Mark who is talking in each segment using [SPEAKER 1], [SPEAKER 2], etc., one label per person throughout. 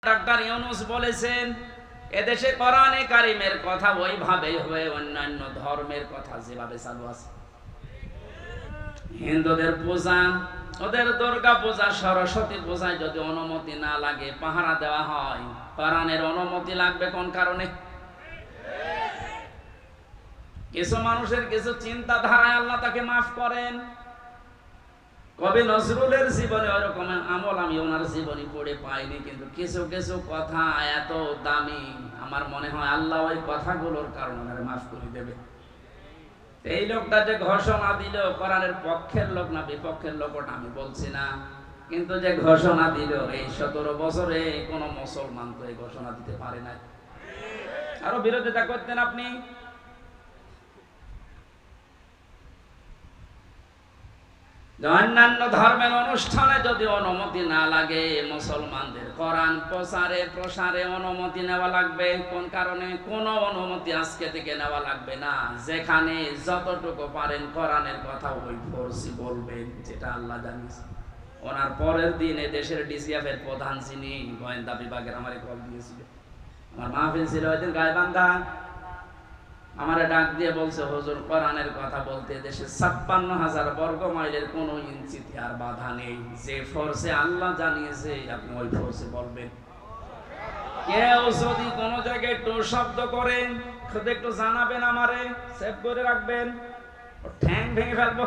[SPEAKER 1] Doctor Yunus বলেছেন এদেশে কোরআনে কারীমের কথা ওইভাবে হবে, অন্যান্য ধর্মের কথা যেভাবে চালু আছে। হিন্দুদের পূজা, ওদের দুর্গা পূজা, সরস্বতী পূজায় যদি অনুমতি না লাগে, পাহারা দেওয়া হয়, কোরআনের অনুমতি লাগবে কোন কারণে? কিছু মানুষের কিছু চিন্তাধারায় আল্লাহ তাকে মাফ করেন। কবি নজরুলের জীবনে ওরকম আমল আমি ওনার জীবনী পড়ে পাইনি, কিন্তু কিছু কিছু কথা এত দামি, আমার মনে হয় আল্লাহ ওই কথাগুলোর কারণে ওনারে মাফ করে দেবে। এই লোকটা যে ঘোষণা দিল, কোরআনের পক্ষের লোক না বিপক্ষের লোক ওটা আমি বলছি না, কিন্তু যে ঘোষণা দিল, এই 17 বছরে কোন মুসলমান তো এই ঘোষণা দিতে পারে না। আরো বিরোধিতা করতেন আপনি। অন্যান্য ধর্মের অনুষ্ঠানে যদি অনুমতি না লাগে, মুসলমানদের কোরআন প্রচারে প্রসারে অনুমতি নেওয়া লাগবে। কোন কারণে? কোনো অনুমতি আজকে থেকে নেওয়া লাগবে না। যেখানে যতটুকু পারেন কোরআনের কথা ওই ফোর্সি বলবেন, যেটা আল্লাহ জানিয়েছে। ওনার পরের দিন দেশের ডিসিএফ এর প্রধান যিনি গোয়েন্দা বিভাগের আমারে কল দিয়েছিল, আমার মাহফিল ছিল ওই দিন গাইবান্ধা, আমারে ডাক দিয়ে বলছে, হুজুর কোরআনের কথা বলতে দেশে ৫৬,০০০ বর্গ মাইলের কোনো ইঞ্চিতে আর বাধা নেই। যে ফোর্সে আল্লাহ জানিয়েছে আপনি ওই ফোর্সে বলবেন। কেউ যদি কোনো জায়গায় একটু শব্দ করেন, শুধু একটু জানাবেন, আমারে সেভ করে রাখবেন, ঠ্যাং ভেঙে ফেলবো।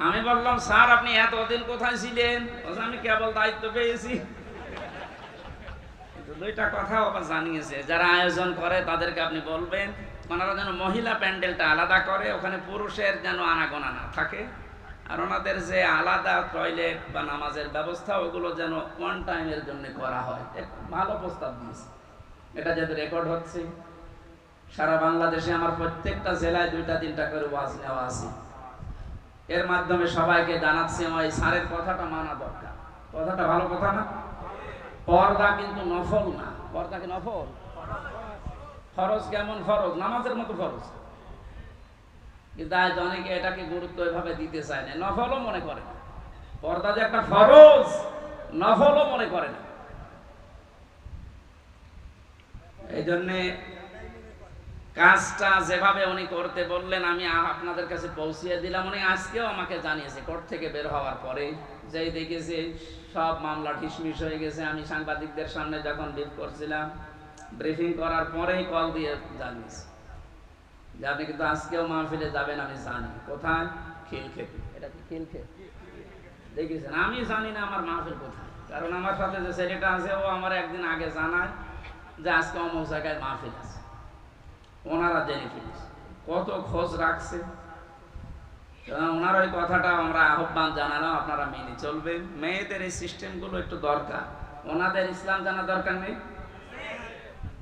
[SPEAKER 1] আমি বললাম, স্যার আপনি এতদিন কোথায় ছিলেন? আমি কেবল দায়িত্ব পেয়েছি। দুইটা কথা আবার জানিয়েছে, যারা আয়োজন করে তাদেরকে আপনি বলবেন ওনারা যেন মহিলা প্যান্ডেলটা আলাদা করে, ওখানে পুরুষের যেন আনাগোনা না থাকে, আর ওনাদের যে আলাদা টয়লেট বা নামাজের ব্যবস্থা ওগুলো যেন ওয়ান টাইমের জন্য করা হয়। ভালো প্রস্তাব দিয়েছে। এটা যেহেতু রেকর্ড হচ্ছে, সারা বাংলাদেশে আমার প্রত্যেকটা জেলায় 2-3টা করে ওয়াজ নেওয়া আছে। এর মাধ্যমে সবাইকে জানাচ্ছি ওই স্যারের কথাটা মানা দরকার। কথাটা ভালো কথা না? পর্দা কিন্তু নফল না। পর্দা কি নফল? ফরজ। কেমন ফরজ? নামাজের মতো ফরজ। কিন্তু আজ অনেকে এটাকে গুরুত্ব এভাবে দিতে চায় না, নফলও মনে করে না। পর্দা যে একটা ফরজ, নফলও মনে করে না। এই জন্যে কাজটা যেভাবে উনি করতে বললেন আমি আপনাদের কাছে পৌঁছিয়ে দিলাম। উনি আজকেও আমাকে জানিয়েছে কোর্ট থেকে বের হওয়ার পরে, যেই দেখেছে সব মামলা ঢিসমিস হয়ে গেছে। আমি সাংবাদিকদের সামনে যখন ব্রিফ করছিলাম, ব্রিফিং করার পরেই কল দিয়ে জানিয়েছে যে আপনি কিন্তু আজকেও মাহফিলে যাবেন। আমি জানি কোথায়, খিলক্ষেত। এটা কি খিলক্ষেত? দেখেছেন, আমি জানি না আমার মাহফিল কোথায়, কারণ আমার সাথে যে ছেলেটা আছে ও আমার একদিন আগে জানায় যে আজকে অমুক জায়গায় মাহফিল আছে। ওনারা জেনে ফেলেছে, কত খোঁজ রাখছে। ওনার ওই কথাটা আমরা আহ্বান জানালাম, আপনারা মেনে চলবেন। মেয়েদের এই সিস্টেমগুলো একটু দরকার। ওনাদের ইসলাম জানা দরকার নেই?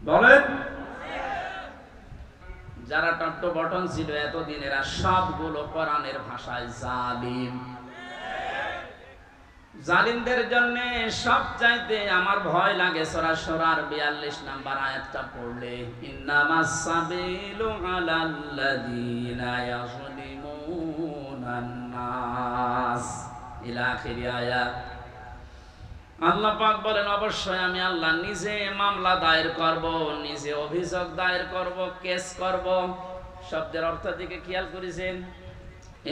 [SPEAKER 1] বলেন। যারা টট্ট বটন ছিল এতদিন, এরা সবগুলো কোরআনের ভাষায় জালিম। জালিমদের জন্য সব চাইতে আমার ভয় লাগে সূরা শুরার ৪২ নম্বর আয়াতটা পড়লে, ইন্নামাস সাবিলু আলাল্লাযীনা ইয়াযলিমুনান নাস ইলা আখির আয়াত। আল্লাহ পাক বলেন, অবশ্যই আমি আল্লাহ নিজে মামলা দায়ের করব, নিজে অভিযোগ দায়ের করব, কেস করব। শব্দের অর্থ দিকে খেয়াল করেছেন?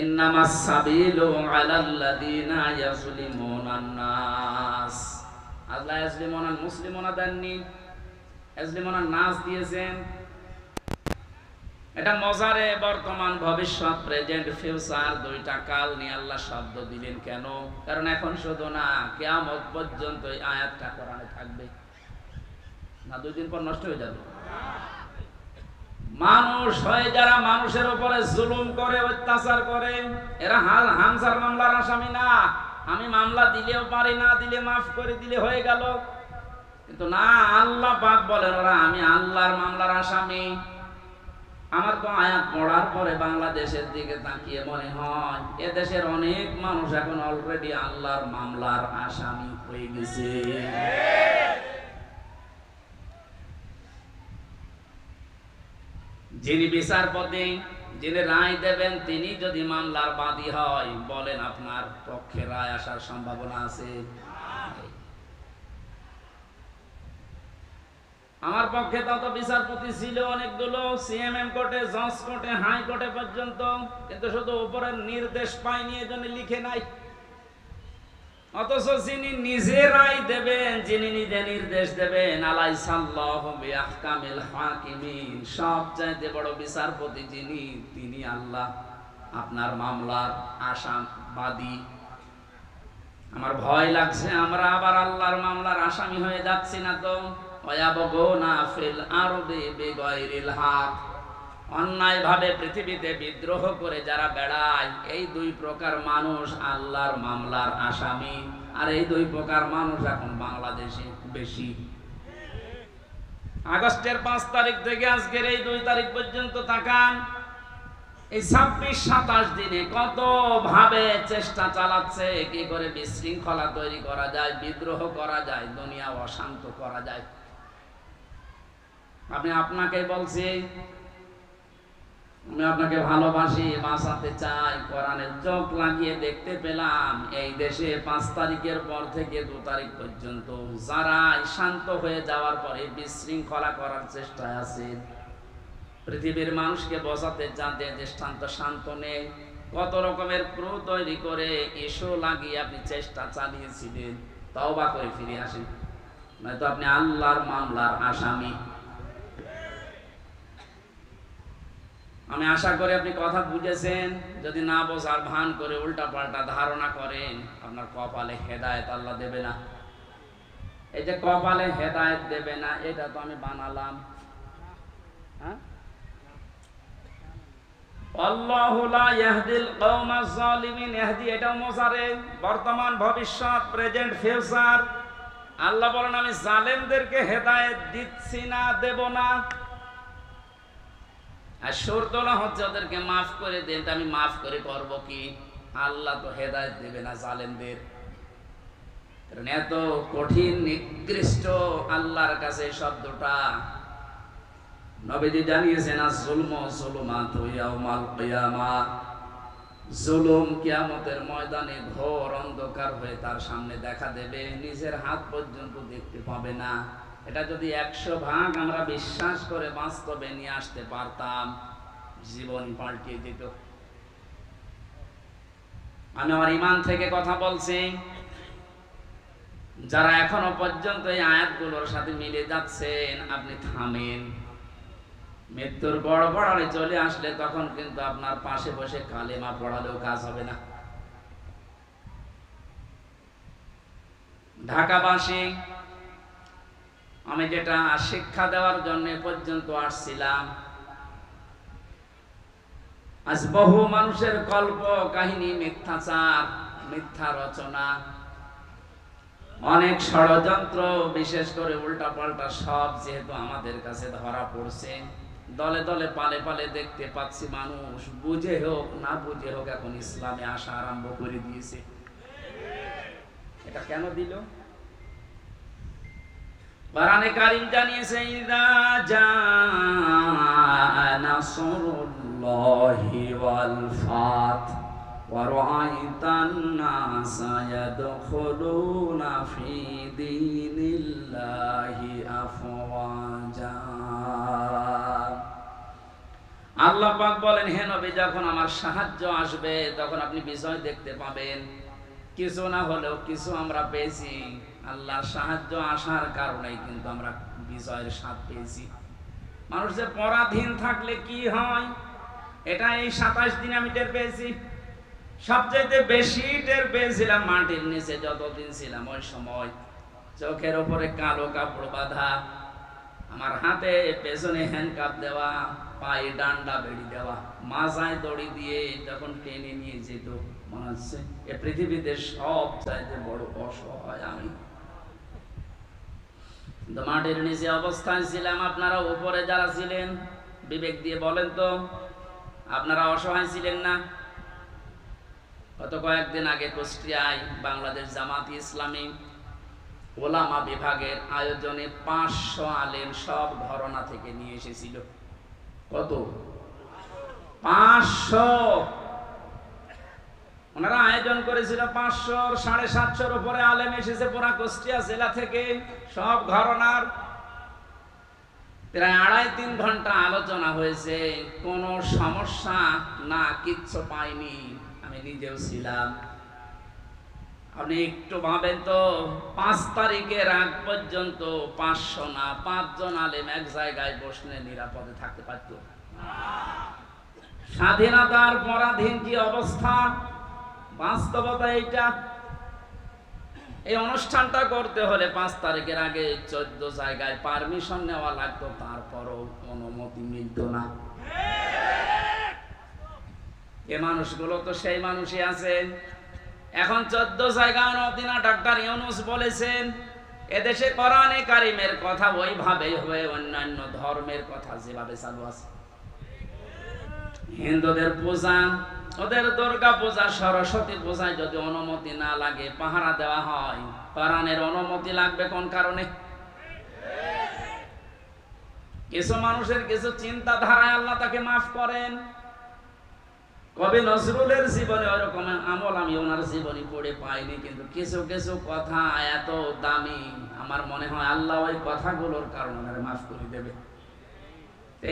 [SPEAKER 1] ইন্নামাস সাবিলু আলাল্লাযীনা ইয়াযলিমুনান নাস। আল্লাহ ইয়াযলিমুনাল মুসলিমুনা দেননি, ইয়াযলিমুনান নাস দিয়েছেন। এটা মজারে বর্তমান ভবিষ্যৎ, প্রেজেন্ট ফিউচার দুইটা কাল নিয়ে আল্লাহ শব্দ দিলেন কেন? কারণ এখন শুধু না, কিয়ামত পর্যন্ত এই আয়াতটা কোরআনে থাকবে না। 2 দিন পর নষ্ট হয়ে যাবে। মানুষ হয় যারা মানুষের উপরে জুলুম করে, অত্যাচার করে, এরা হামজার মামলার আসামি না। আমি মামলা দিলেও পারি, না দিলে মাফ করে দিলে হয়ে গেল, কিন্তু না, আল্লাহ পাক বলেন ওরা আমি আল্লাহর মামলার আসামি। আমার তো আয়াত পড়ার পরে বাংলাদেশের দিকে তাকিয়ে মনে হয় এদেশের অনেক মানুষ এখন অলরেডি আল্লাহর মামলার আসামি হয়ে গেছে। যিনি বিচারপতি, যিনি রায় দেবেন, তিনি যদি মামলার বাদী হয়, বলেন আপনার পক্ষে রায় আসার সম্ভাবনা আছে? আমার পক্ষে তত বিচারপতি ছিল অনেকগুলো, সিএমএম কোর্টে, জজ কোর্টে, হাই কোর্টে পর্যন্ত, কিন্তু শুধু উপরের নির্দেশ পাইনি, এজন্য লিখে নাই। অথচ যিনি নিজে রায় দেবেন, যিনি নিজে নির্দেশ দেবেন, আলাইসাল্লাহু বিআহকামিল হাকিমিন, সবচাইতে বড় বিচারপতি যিনি, তিনি আল্লাহ। আপনার মামলার আসামবাদী। আমার ভয় লাগছে আমরা আবার আল্লাহর মামলার আসামি হয়ে যাচ্ছি না তো। ওয়ায়াবগুনা ফিল আরদি বিগাইরিল হক, অন্যায়ভাবে পৃথিবীতে বিদ্রোহ করে যারা বেড়ায়, এই দুই প্রকার মানুষ আল্লাহর মামলার আসামি। আর এই দুই প্রকার মানুষ এখন বাংলাদেশে বেশি। আগস্টের 5 তারিখ থেকে আজকের এই 2 তারিখ পর্যন্ত তাকান, এই 26-27 দিনে কত ভাবে চেষ্টা চালাচ্ছে কি করে বিশৃঙ্খলা তৈরি করা যায়, বিদ্রোহ করা যায়, দুনিয়া অশান্ত করা যায়। আমি আপনাকে বলছি, আমি আপনাকে ভালোবাসি, বাঁচাতে চাই। কোরআনের চোখ লাগিয়ে দেখতে পেলাম এই দেশে 5 তারিখের পর থেকে 2 তারিখ পর্যন্ত যারা শান্ত হয়ে যাওয়ার পরে বিশৃঙ্খলা করার চেষ্টায় আছে, পৃথিবীর মানুষকে বোঝাতে যাতে দৃষ্টান্ত শান্ত নেই, কত রকমের ক্রু তৈরি করে ইস্যু লাগিয়ে আপনি চেষ্টা চালিয়েছিলেন, তওবা করে ফিরে আসেন, নয়তো আপনি আল্লাহর মামলার আসামি। আমি আশা করি আপনি কথা বুঝেছেন। যদি না বোঝার ভান করে উল্টা পাল্টা ধারণা করেন, আপনার কপালে হেদায়েত আল্লাহ দেবে না। এই যে কপালে হেদায়েত দেবে না, এটা তো আমি বানালাম। হ্যাঁ, আল্লাহু লা ইয়াহদিল কওমাজ জালিমিন, ইহদি এটাও মোজারে, বর্তমান, ভবিষ্যৎ, প্রেজেন্ট, ফিউচার। আল্লাহ বলেন আমি জালেমদেরকে হেদায়েত দিচ্ছি না, দেব না। আর শর্তলা হচ্ছে ওদেরকে মাফ করে দেন, তা আমি মাফ করে করব কি? আল্লাহ তো হেদায়েত দেবে না জালেমদের। কারণ এত কঠিন নিকৃষ্ট আল্লাহর কাছে শব্দটা। নবীজি জানিয়েছেন আয-যুলমু যুলুমাতু ইয়াউমাল কিয়ামাহ, জুলুম কিয়ামতের ময়দানে ঘোর অন্ধকার হয়ে তার সামনে দেখা দেবে, নিজের হাত পর্যন্ত দেখতে পাবে না। এটা যদি 100 ভাগ আমরা বিশ্বাস করে বাস্তবে নিয়ে আসতে পারতাম, জীবন পাল্টিয়ে দিত। আমি আমার ঈমান থেকে কথা বলছি। যারা এখনো পর্যন্ত এই আয়াতগুলোর সাথে মিলে যাচ্ছেন, আপনি থামেন। মৃত্যুর বড় বড়ালে চলে আসলে তখন কিন্তু আপনার পাশে বসে কালেমা পড়ালেও কাজ হবে না। ঢাকাবাসী, আমি যেটা শিক্ষা দেওয়ার জন্য পর্যন্ত আসছিলাম, আজ বহু মানুষের কল্প কাহিনী, মিথ্যাচার, মিথ্যা রচনা, অনেক ষড়যন্ত্র, বিশেষ করে উল্টা পাল্টা সব যেহেতু আমাদের কাছে ধরা পড়ছে, দলে দলে পালে পালে দেখতে পাচ্ছি মানুষ বুঝে হোক না বুঝে হোক এখন ইসলামে আসা আরম্ভ করে দিয়েছে। এটা কেন দিল? কোরআনে কারীম জানিয়েছে ইযা জাআ নাসরুল্লাহি ওয়াল ফাত ওয়া রাআইতান নাসা ইয়াদখুলুনা ফি দীনিল্লাহি আফওয়াজা। আল্লাহ পাক বলেন, হে নবী, যখন আমার সাহায্য আসবে তখন আপনি বিজয় দেখতে পাবেন। কিছু না হলেও কিছু আমরা পেয়েছি। আল্লাহর সাহায্য আসার কারণেই কিন্তু আমরা বিজয়ের স্বাদ পেয়েছি। মানুষ যে পরাধীন থাকলে কি হয়, এটা এই 27 দিনে আমি টের পেয়েছি। সবচেয়ে বেশি টের পেয়েছিলাম মাটির নিচে যতদিন ছিলাম, ওই সময় চোখের ওপরে কালো কাপড় বাঁধা, আমার হাতে পেছনে হ্যান্ডকাপ দেওয়া, পায়ে ডান্ডা বেড়ি দেওয়া, মাজায় দড়ি দিয়ে যখন টেনে নিয়ে যেত, মনে হচ্ছে এ পৃথিবীতে সব চাইতে বড় অসহায় আমি। মাটির নিচে অবস্থায় ছিলাম। আপনারা উপরে যারা ছিলেন, বিবেক দিয়ে বলেন তো, আপনারা অসহায় ছিলেন না? গত কয়েকদিন আগে কুষ্টিয়ায় বাংলাদেশ জামাত ইসলামী ওলামা বিভাগের আয়োজনে 500 আলেম সব ঘরানা থেকে নিয়ে এসেছিল। কত? 500। ওনারা আয়োজন করেছিল 500, 750 উপরে আলেম এসেছে পুরা কুষ্টিয়া জেলা থেকে, সব ঘরানার। প্রায় 2.5-3 ঘন্টা আলোচনা হয়েছে, কোনো সমস্যা না, কিচ্ছু পাইনি। আমি নিজেও ছিলাম। আপনি একটু ভাবেন তো, 5 তারিখের আগ পর্যন্ত 500 না 5 জন আলেম এক জায়গায় বসলে নিরাপদে থাকতে পারত? স্বাধীনতার পরাধীন কি অবস্থা, বাস্তবতা এইটা। এই অনুষ্ঠানটা করতে হলে 5 তারিখের আগে 14 জায়গায় পারমিশন নেওয়া লাগতো, তারপরও অনুমতি মিলত না। এ মানুষগুলো তো সেই মানুষই আছে। এখন 14 জায়গায় অনুমতি না। ডক্টর ইউনূস বলেছেন, এদেশে কোরআনে কারিমের কথা ওইভাবেই হবে, অন্যান্য ধর্মের কথা যেভাবে চালু আছে। হিন্দুদের পূজা, ওদের দুর্গা পূজা, সরস্বতী পূজায় যদি অনুমতি না লাগে, পাহারা দেওয়া হয়, কোরআনের অনুমতি লাগবে কোন কারণে? কিছু মানুষের কিছু চিন্তাধারায় আল্লাহ তাকে মাফ করেন। কবি নজরুলের জীবনে ওরকম আমল আমি ওনার জীবনী পড়ে পাইনি, কিন্তু কিছু কিছু কথা এত দামি, আমার মনে হয় আল্লাহ ওই কথাগুলোর কারণে ওনারে মাফ করে দেবে।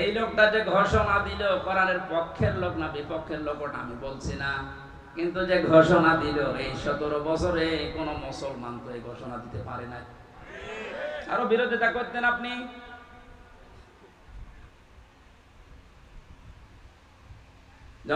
[SPEAKER 1] এই লোকটা যে ঘোষণা দিল, কোরআনের পক্ষের লোক না বিপক্ষের লোক ওটা আমি বলছি না, কিন্তু যে ঘোষণা দিল, এই 17 বছরে কোন মুসলমান তো এই ঘোষণা দিতে পারে না। আরো বিরোধিতা করতেন আপনি।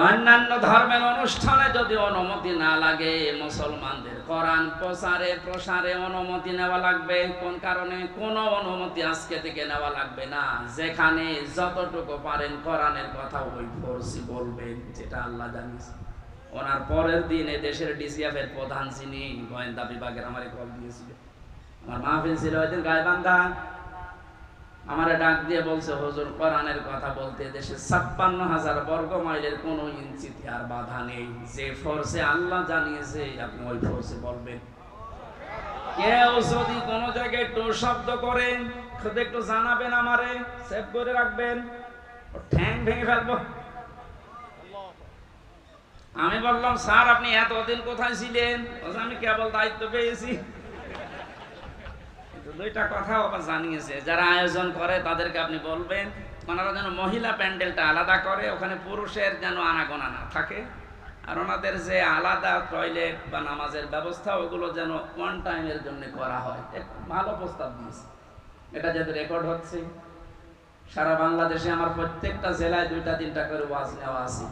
[SPEAKER 1] অন্যান্য ধর্মের অনুষ্ঠানে যদি অনুমতি না লাগে, মুসলমানদের কোরআন প্রচারে প্রসারে অনুমতি নেওয়া লাগবে। কোন কারণে? কোনো অনুমতি আজকে থেকে নেওয়া লাগবে না। যেখানে যতটুকু পারেন কোরআনের কথা ওই ফোর্সি বলবেন, যেটা আল্লাহ জানিয়েছে। ওনার পরের দিন দেশের ডিসিএফ এর প্রধান যিনি গোয়েন্দা বিভাগের আমারে কল দিয়েছিল, আমার মাহফিল ছিল ওই দিন গাইবান্ধা, আমারে ডাক দিয়ে বলছে, হুজুর কোরআনের কথা বলতে দেশে 56,000 বর্গ মাইলের কোনো ইঞ্চিতে আর বাধা নেই। যে ফোর্সে আল্লাহ জানিয়েছে আপনি ওই ফোর্সে বলবেন। কেউ যদি কোনো জায়গায় একটু শব্দ করেন, শুধু একটু জানাবেন, আমারে সেভ করে রাখবেন, ঠ্যাং ভেঙে ফেলবো। আমি বললাম, স্যার আপনি এতদিন কোথায় ছিলেন? আমি কেবল দায়িত্ব পেয়েছি। দুইটা কথা আবার জানিয়েছে, যারা আয়োজন করে তাদেরকে আপনি বলবেন ওনারা যেন মহিলা প্যান্ডেলটা আলাদা করে, ওখানে পুরুষের যেন আনাগোনা না থাকে, আর ওনাদের যে আলাদা টয়লেট বা নামাজের ব্যবস্থা ওগুলো যেন ওয়ান টাইমের জন্য করা হয়। ভালো প্রস্তাব দিয়েছে। এটা যেহেতু রেকর্ড হচ্ছে, সারা বাংলাদেশে আমার প্রত্যেকটা জেলায় 2-3টা করে ওয়াজ নেওয়া আছে।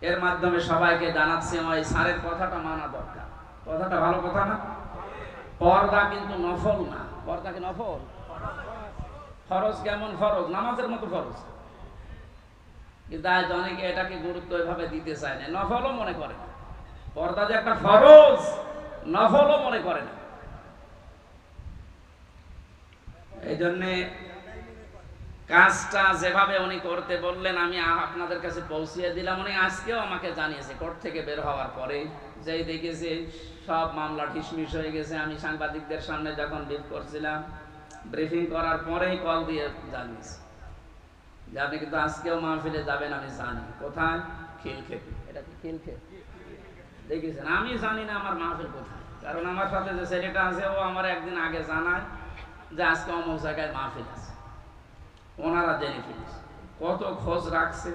[SPEAKER 1] এর মাধ্যমে সবাইকে জানাচ্ছি, আমার এই স্যারের কথাটা মানা দরকার। কথাটা ভালো কথা না? পর্দা কিন্তু নফল না। পর্দা কি নফল? ফরজ। কেমন ফরজ? নামাজের মতো ফরজ। কিন্তু আজ অনেকে এটাকে গুরুত্ব এভাবে দিতে চায় না, নফলও মনে করে না। পর্দা যে একটা ফরজ, নফলও মনে করে না। এই জন্যে কাজটা যেভাবে উনি করতে বললেন, আমি আপনাদের কাছে পৌঁছিয়ে দিলাম। উনি আজকেও আমাকে জানিয়েছে, কোর্ট থেকে বের হওয়ার পরে যেই দেখেছে সব মামলা ঢিসমিস হয়ে গেছে। আমি সাংবাদিকদের সামনে যখন ব্রিফ করছিলাম, ব্রিফিং করার পরেই কল দিয়ে জানিয়েছে যে আপনি কিন্তু আজকেও মাহফিলে যাবেন। আমি জানি কোথায়, খিলক্ষেত। এটা কি খিলক্ষেত? দেখেছেন, আমি জানি না আমার মাহফিল কোথায়, কারণ আমার সাথে যে ছেলেটা আছে ও আমার একদিন আগে জানায় যে আজকে অমুক জায়গায় মাহফিল আছে। ওনারা জেনে ফেলেছে, কত খোঁজ রাখছে।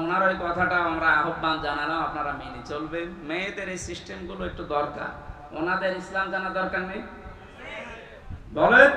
[SPEAKER 1] ওনার ওই কথাটা আমরা আহ্বান জানালাম, আপনারা মেনে চলবেন। মেয়েদের এই সিস্টেমগুলো একটু দরকার। ওনাদের ইসলাম জানা দরকার নেই? বলেন।